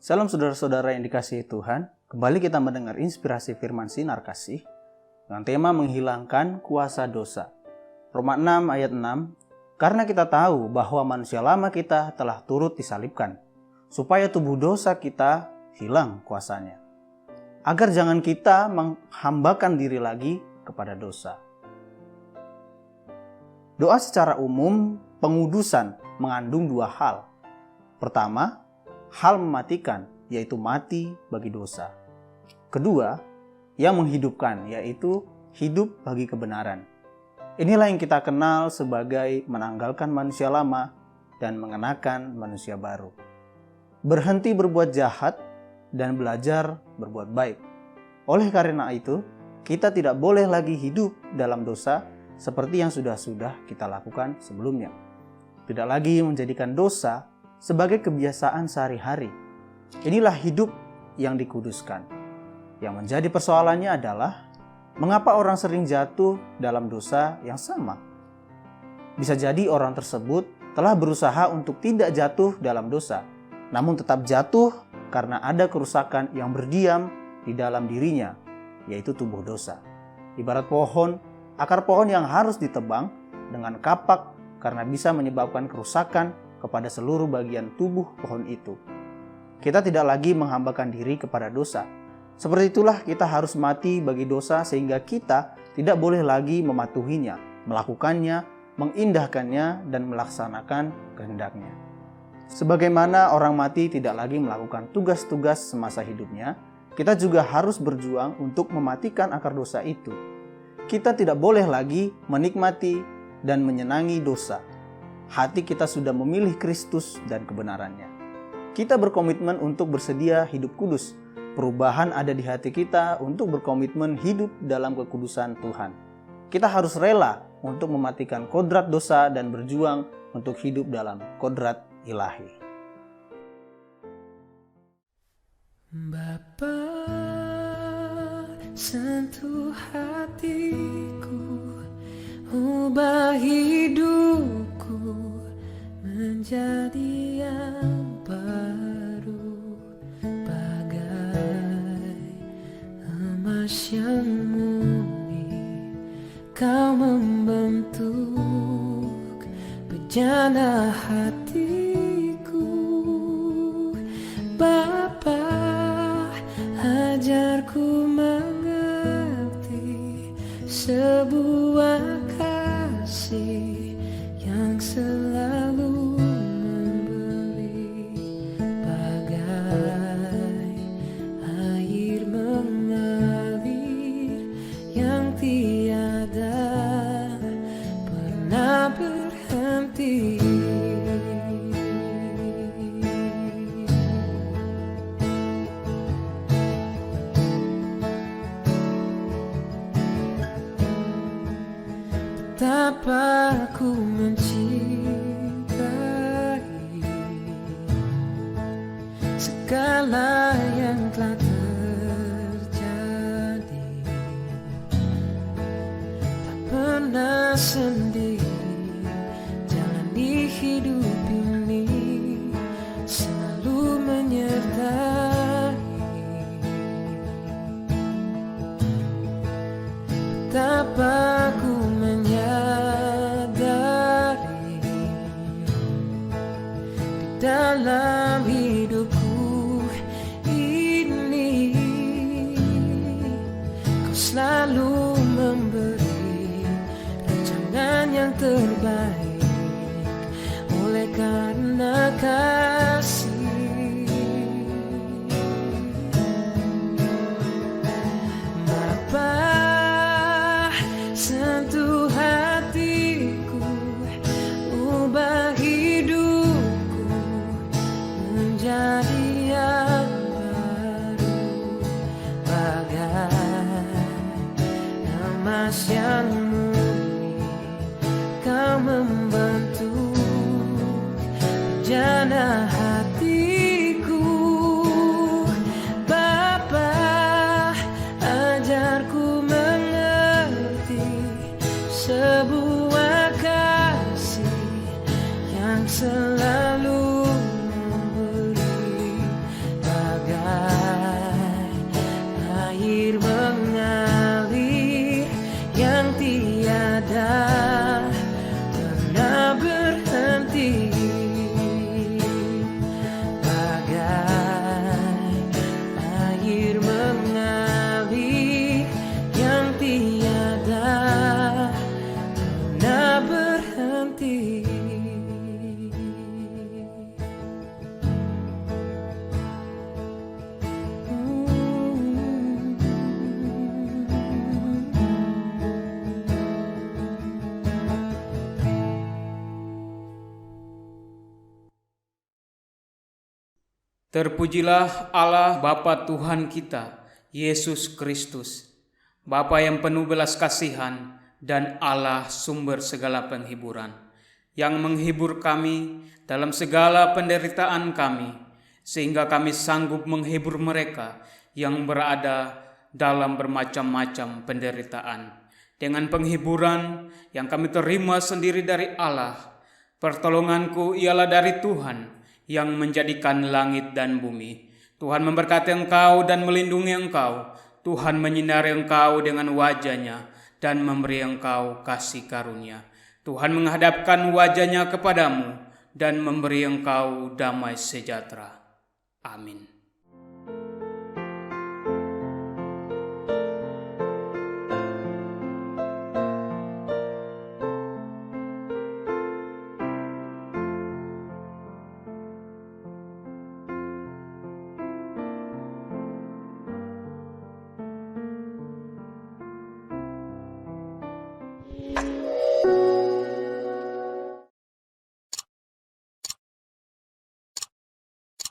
Salam saudara-saudara yang dikasihi Tuhan, kembali kita mendengar inspirasi firman sinar kasih dengan tema menghilangkan kuasa dosa. Roma 6 ayat 6, karena kita tahu bahwa manusia lama kita telah turut disalibkan, supaya tubuh dosa kita hilang kuasanya, agar jangan kita menghambakan diri lagi kepada dosa. Doa secara umum, pengudusan mengandung dua hal. Pertama, hal mematikan, yaitu mati bagi dosa. Kedua, yang menghidupkan, yaitu hidup bagi kebenaran. Inilah yang kita kenal sebagai menanggalkan manusia lama dan mengenakan manusia baru. Berhenti berbuat jahat dan belajar berbuat baik. Oleh karena itu, kita tidak boleh lagi hidup dalam dosa seperti yang sudah kita lakukan sebelumnya. Tidak lagi menjadikan dosa sebagai kebiasaan sehari-hari. Inilah hidup yang dikuduskan. Yang menjadi persoalannya adalah mengapa orang sering jatuh dalam dosa yang sama. Bisa jadi orang tersebut telah berusaha untuk tidak jatuh dalam dosa, namun tetap jatuh karena ada kerusakan yang berdiam di dalam dirinya, yaitu tubuh dosa. Ibarat pohon, akar pohon yang harus ditebang dengan kapak karena bisa menyebabkan kerusakan kepada seluruh bagian tubuh pohon itu. Kita tidak lagi menghambakan diri kepada dosa. Seperti itulah kita harus mati bagi dosa sehingga kita tidak boleh lagi mematuhinya, melakukannya, mengindahkannya, dan melaksanakan kehendaknya. Sebagaimana orang mati tidak lagi melakukan tugas-tugas semasa hidupnya, kita juga harus berjuang untuk mematikan akar dosa itu. Kita tidak boleh lagi menikmati dan menyenangi dosa. Hati kita sudah memilih Kristus dan kebenarannya. Kita berkomitmen untuk bersedia hidup kudus. Perubahan ada di hati kita untuk berkomitmen hidup dalam kekudusan Tuhan. Kita harus rela untuk mematikan kodrat dosa dan berjuang untuk hidup dalam kodrat ilahi. Bapa, sentuh hatiku, ubah hidupku menjadi yang baru, bagai emas yang murni. Kau membentuk bejana hatiku. Bapa, ajarku mengerti sebuah kasih yang selalu memberi, bagai air mengalir yang tiada pernah berhenti. Betapa ku mencintai segala yang telah terjadi. Tak pernah sendiri jalani hidup ini, selalu menyertai. Betapa ku menyadari di dalam hidupku ini, Kau selalu memberi rancangan yang terbaik oleh karena kasih. Bapa, sentuh hatiku, ubah hidupku menjadi yang baru, bagai emas yang murni. Kau membentuk bejana hatiku. Bapa, ajarku mengerti sebuah kasih yang selalu memberi, Terpujilah Allah Bapa Tuhan kita, Yesus Kristus, Bapa yang penuh belas kasihan dan Allah sumber segala penghiburan, yang menghibur kami dalam segala penderitaan kami, sehingga kami sanggup menghibur mereka yang berada dalam bermacam-macam penderitaan. Dengan penghiburan yang kami terima sendiri dari Allah, pertolonganku ialah dari Tuhan yang menjadikan langit dan bumi. Tuhan memberkati engkau dan melindungi engkau. Tuhan menyinari engkau dengan wajah-Nya dan memberi engkau kasih karunia. Tuhan menghadapkan wajah-Nya kepadamu dan memberi engkau damai sejahtera. Amin.